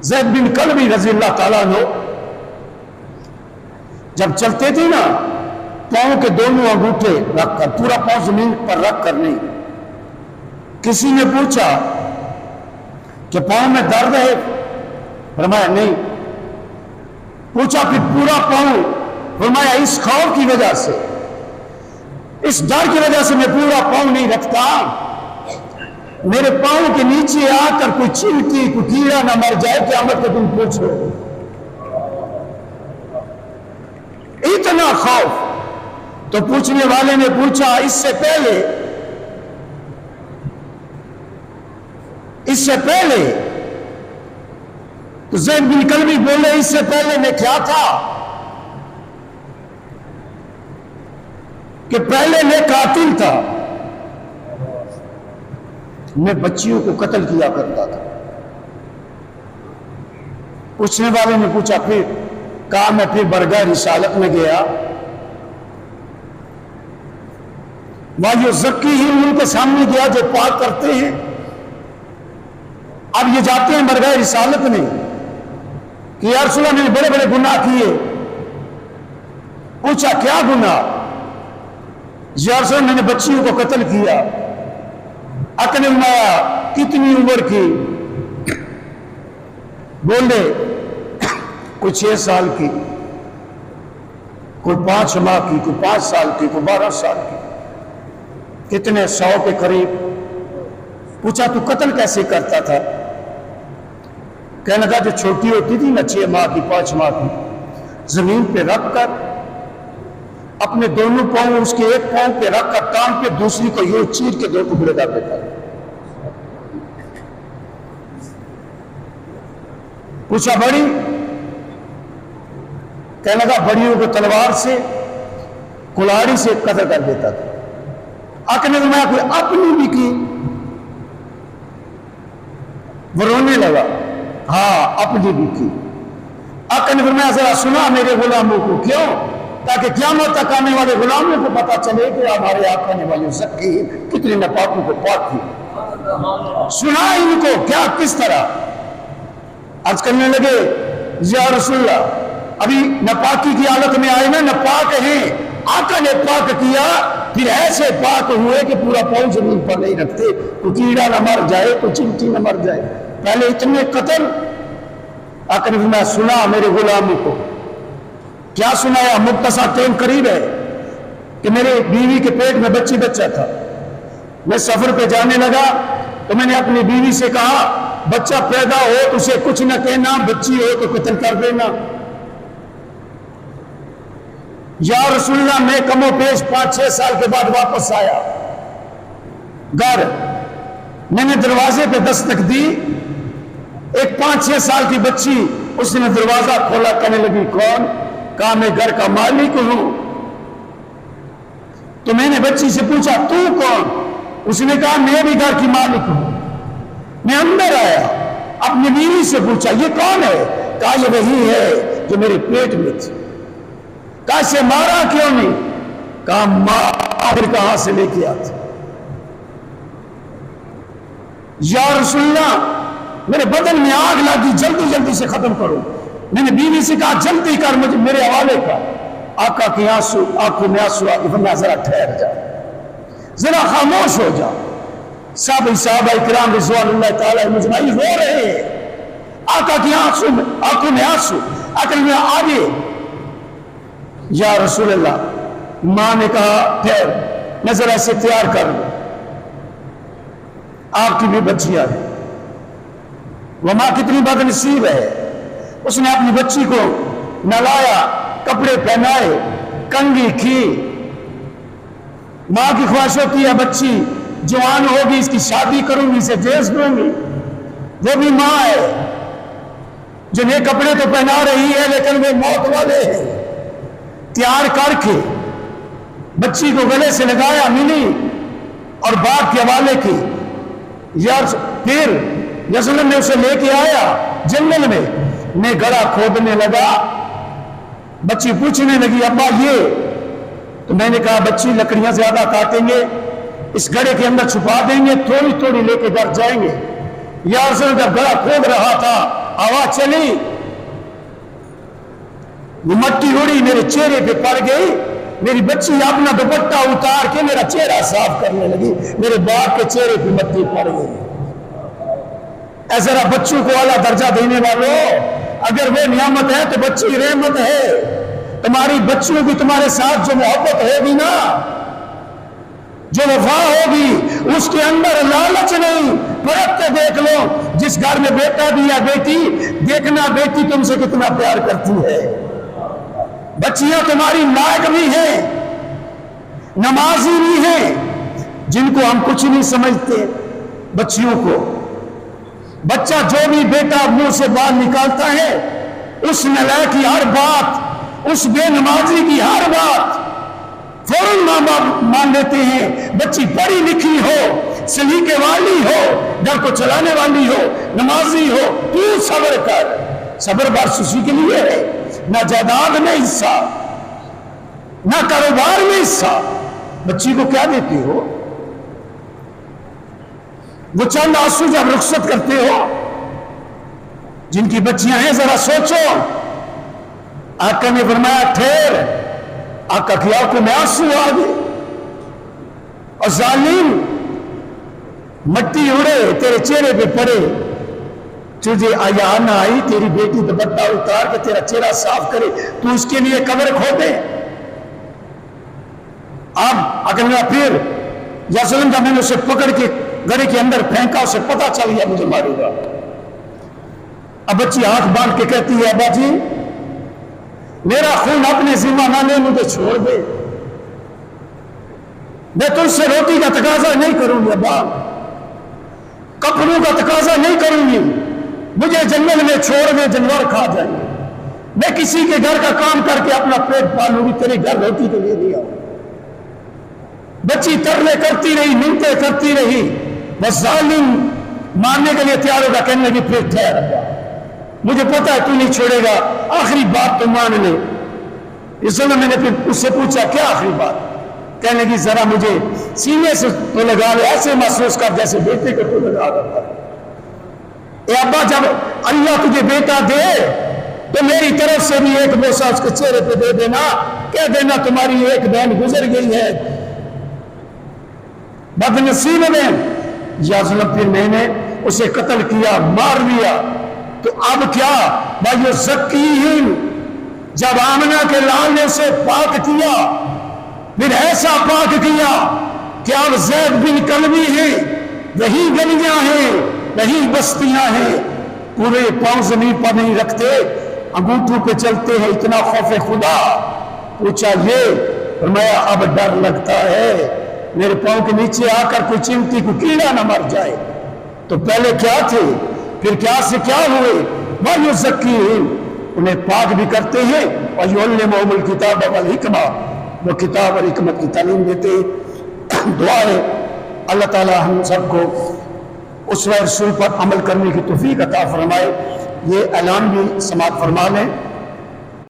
زید بن کلبی رضی اللہ تعالیٰ عنہ جب چلتے تھے نا پاؤں کے دونوں انگوٹھے رکھ کر، پورا پاؤں زمین پر رکھ کر نہیں. کسی نے پوچھا کہ پاؤں میں درد ہے؟ فرمایا نہیں. پوچھا پھر پورا پاؤں؟ فرمایا اس خوف کی وجہ سے، اس ڈر کی وجہ سے میں پورا پاؤں نہیں رکھتا، میرے پاؤں کے نیچے آ کر کوئی چیونٹی کوئی کیڑا نہ مر جائے، قیامت کو تم پوچھو. اتنا خوف. تو پوچھنے والے نے پوچھا اس سے پہلے تو زید بن کلبی بولے اس سے پہلے میں کیا تھا کہ پہلے میں قاتل تھا، میں بچیوں کو قتل کیا کرتا تھا. پوچھنے والے نے پوچھا پھر؟ کہا میں پھر برگاہ رسالت میں گیا، وہاں زکی ہی ان کے سامنے گیا جو پاک کرتے ہیں. اب یہ جاتے ہیں برگاہ رسالت میں کہ یا رسول اللہ میں نے بڑے بڑے گناہ کیے. پوچھا کیا گناہ؟ یا رسول اللہ میں نے بچیوں کو قتل کیا. اکنے فرمایا کتنی عمر کی؟ بولے کوئی 6 سال کی، کوئی 5 ماہ کی، کوئی 5 سال کی، کوئی 12 سال کی، کتنے 100 کے قریب. پوچھا تو قتل کیسے کرتا تھا؟ کہنے لگا جو چھوٹی ہوتی تھی نا 6 ماہ کی 5 ماہ کی، زمین پہ رکھ کر اپنے دونوں پاؤں اس کے ایک پاؤں پہ رکھ کر ٹانگ پہ دوسری کو یوں چیر کے 2 ٹکڑے کر دیتا. پوچھا بڑی؟ کہنے لگا بڑیوں کو تلوار سے کلاڑی سے قتل کر دیتا تھا. آقا نے فرمایا کوئی اپنی بھی کی؟ وہ رونے لگا ہاں اپنی بھی کی. آقا نے فرمایا ذرا سنا میرے غلاموں کو. کیوں؟ تاکہ قیامت تک آنے والے غلاموں کو پتا چلے کہ ہمارے آقا نے والی زکی کتنے ناپاکوں کو پاک کی. سنا ان کو کیا کس طرح. عرض کرنے لگے یا رسول اللہ ابھی ناپاکی کی حالت میں آئے نا، ناپاک ہیں، آقا نے پاک کیا، پھر ایسے پاک ہوئے کہ پورا پاؤں زمین پر نہیں رکھتے، کوئی کیڑا نہ مر جائے، کوئی چینٹی نہ مر جائے. پہلے اتنے قتل. آقا نے فرمایا سنا میرے غلاموں کو. کیا سنایا؟ مختصر ٹائم قریب ہے کہ میرے بیوی کے پیٹ میں بچہ تھا. میں سفر پہ جانے لگا تو میں نے اپنی بیوی سے کہا بچہ پیدا ہو تو اسے کچھ نہ کہنا، بچی ہو تو قتل کر دینا. یا رسول اللہ میں کم و بیش 5-6 سال کے بعد واپس آیا گھر. میں نے دروازے پہ دستک دی، ایک 5-6 سال کی بچی اس نے دروازہ کھولا. کہنے لگی کون؟ کہا میں گھر کا مالک ہوں. تو میں نے بچی سے پوچھا تو کون؟ اس نے کہا میں بھی گھر کی مالک ہوں. میں اندر آیا، اپنی بیوی سے پوچھا یہ کون ہے؟ کہا یہ وہی ہے جو میرے پیٹ میں تھی. کہا اسے مارا کیوں نہیں؟ کہا ماں پھر کہاں سے لے کے آتی. یا رسول اللہ میرے بدن میں آگ لگی، جلدی سے ختم کرو. میں نے بیوی سے کہا جلدی کر، مجھے میرے حوالے کا. آقا کی آنسو آنکھوں میں آنسو آ گئے. ذرا ٹھہر جا، ذرا خاموش ہو جا. صحابہ کرام رضوان اللہ تعالی مجمعین رو رہے ہیں، آقا کی آنکھوں میں آنسو. آقا نے آگے یا رسول اللہ. ماں نے کہا ٹھہر میں ذرا اسے تیار کر لوں، آپ کی بھی بچیاں ہیں. وہ ماں کتنی بد نصیب ہے، اس نے اپنی بچی کو نہلایا، کپڑے پہنائے، کنگھی کی. ماں کی خواہش ہوتی ہے بچی جوان ہوگی اس کی شادی کروں گی، اسے جیز دوں گی. وہ بھی ماں ہے جو نئے کپڑے تو پہنا رہی ہے لیکن وہ موت والے ہیں. تیار کر کے بچی کو گلے سے لگایا، ملی اور باپ کے حوالے کی. یار پھر یسلم نے اسے لے کے آیا جنگل میں گڑا کھودنے لگا. بچی پوچھنے لگی ابا یہ؟ تو میں نے کہا بچی لکڑیاں زیادہ کاٹیں گے، اس گڑے کے اندر چھپا دیں گے، تھوڑی لے کے گھر جائیں گے. یا رسول جب گڑا کھود رہا تھا آواز چلی، وہ مٹی اڑی میرے چہرے پہ پڑ گئی، میری بچی اپنا دوپٹہ اتار کے میرا چہرہ صاف کرنے لگی، میرے باپ کے چہرے پہ مٹی پڑ گئی۔ اے ذرا بچوں کو اعلیٰ درجہ دینے والوں، اگر وہ نعمت ہے تو بچی رحمت ہے۔ تمہاری بچیوں کی تمہارے ساتھ جو محبت ہوگی نا، جو وفا ہوگی، اس کے اندر لالچ نہیں، پرکھ کے دیکھ لو۔ جس گھر میں بیٹا بھی یا بیٹی، دیکھنا بیٹی تم سے کتنا پیار کرتی ہے۔ بچیاں تمہاری لائق بھی ہیں، نمازی بھی ہیں، جن کو ہم کچھ نہیں سمجھتے۔ بچیوں کو بچہ جو بھی بیٹا منہ سے بات نکالتا ہے، اس نالائق کی ہر بات، اس بے نمازی کی ہر بات فوراً ماں باپ مان لیتے ہیں۔ بچی پڑھی لکھی ہو، سلیقے والی ہو، گھر کو چلانے والی ہو، نمازی ہو، تو صبر کر۔ صبر بخش اسی کے لیے ہے، نہ جائیداد میں حصہ، نہ کاروبار میں حصہ۔ بچی کو کیا دیتے ہو؟ وہ چند آنسو جب رخصت کرتے ہو، جن کی بچیاں ہیں ذرا سوچو۔ آقا نے فرمایا ٹھہر، آقا کی آنکھوں میں آنسو آ گئے۔ اور ظالم، مٹی اڑے تیرے چہرے پہ پڑے، تجھے آیا نہ آئی تیری بیٹی دوپٹہ اتار کے تیرا چہرہ صاف کرے، تو اس کے لیے قبر کھودے۔ اب اگر میں پھر یا ظلم کا میں نے اسے پکڑ کے گھڑے کے اندر پھینکا، اسے پتا چل گیا مجھے مارے گا۔ اب بچی ہاتھ باندھ کے کہتی ہے ابا جی میرا خون اپنے ذمہ نہ لے، مجھے چھوڑ دے، میں تجھ سے روٹی کا تقاضا نہیں کروں گی ابا، کپڑوں کا تقاضا نہیں کروں گی، مجھے جنگل میں چھوڑ دے، جانور کھا جائیں گے، میں کسی کے گھر کا کام کر کے اپنا پیٹ پالوں گی، تیرے گھر روٹی کے لیے نہیں آؤں۔ بچی ترلے کرتی رہی، منتیں کرتی رہی، بس ظالم ماننے کے لیے تیار ہوگا، کہنے لگی پھر ٹھہر ابا، مجھے پتا ہے تو نہیں چھوڑے گا، آخری بات تو مان لے۔ اس لیے میں نے پھر اس سے پوچھا کیا آخری بات؟ کہنے لگی ذرا مجھے سینے سے تو لگا لے، ایسے محسوس کر جیسے بیٹے کو تو لگا رہا ہے۔ اے ابا جب اللہ تجھے بیٹا دے تو میری طرف سے بھی ایک بوسہ اس کے چہرے پہ دے دینا، کہہ دینا تمہاری ایک بہن گزر گئی ہے بد نصیب میں۔ یا ظلم پھر میں نے اسے قتل کیا، مار لیا، تو اب کیا بھائیو زکیہم، جب آمنہ کے لال نے اسے پاک کیا، پھر ایسا پاک کیا کہ اب زید بن کلبی ہیں، وہی گلیاں ہیں، وہی بستیاں ہیں، پورے پاؤں زمین پر نہیں رکھتے، انگوٹھوں پہ چلتے ہیں، اتنا خوف خدا۔ پوچھا یہ؟ فرمایا اب ڈر لگتا ہے میرے پاؤں کے نیچے آ کر کوئی چمٹی کو کیڑا نہ مر جائے۔ تو پہلے کیا تھے، پھر کیا سے کیا ہوئے؟ وَيُزَكِّيهِمْ، انہیں پاک بھی کرتے ہیں، وَيُعَلِّمُهُمُ الْكِتَابَ وَالْحِكْمَةَ، وہ کتاب اور حکمت کی تعلیم دیتے ہیں۔ دعا ہے اللہ تعالی ہم سب کو اسوہ رسول پر عمل کرنے کی توفیق عطا فرمائے۔ یہ اعلان بھی سماعت فرما لیں۔